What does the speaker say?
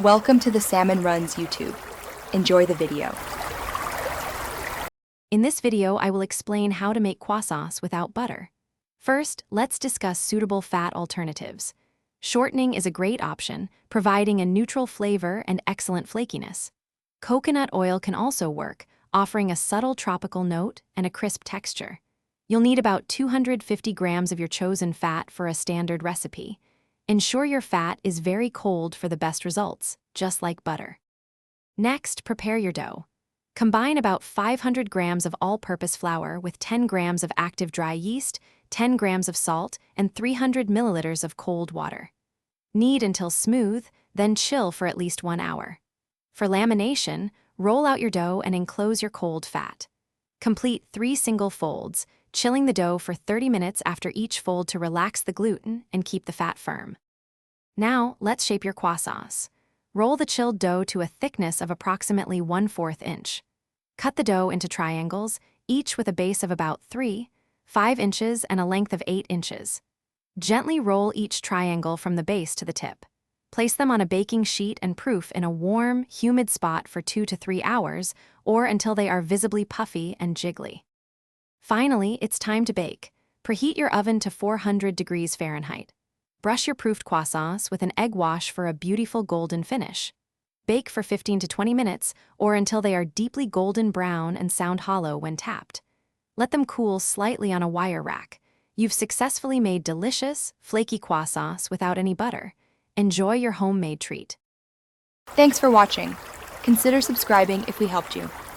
Welcome to the Salmon Runs YouTube. Enjoy the video. In this video, I will explain how to make croissants without butter. First, let's discuss suitable fat alternatives. Shortening is a great option, providing a neutral flavor and excellent flakiness. Coconut oil can also work, offering a subtle tropical note and a crisp texture. You'll need about 250 grams of your chosen fat for a standard recipe. Ensure your fat is very cold for the best results, just like butter. Next, prepare your dough. Combine about 500 grams of all-purpose flour with 10 grams of active dry yeast, 10 grams of salt, and 300 milliliters of cold water. Knead until smooth, then chill for at least 1 hour. For lamination, roll out your dough and enclose your cold fat. Complete 3 single folds, chilling the dough for 30 minutes after each fold to relax the gluten and keep the fat firm. Now, let's shape your croissants. Roll the chilled dough to a thickness of approximately 1/4 inch. Cut the dough into triangles, each with a base of about 3-5 inches and a length of 8 inches. Gently roll each triangle from the base to the tip. Place them on a baking sheet and proof in a warm, humid spot for 2 to 3 hours, or until they are visibly puffy and jiggly. Finally, it's time to bake. Preheat your oven to 400 degrees Fahrenheit. Brush your proofed croissants with an egg wash for a beautiful golden finish. Bake for 15 to 20 minutes, or until they are deeply golden brown and sound hollow when tapped. Let them cool slightly on a wire rack. You've successfully made delicious, flaky croissants without any butter. Enjoy your homemade treat. Thanks for watching. Consider subscribing if we helped you.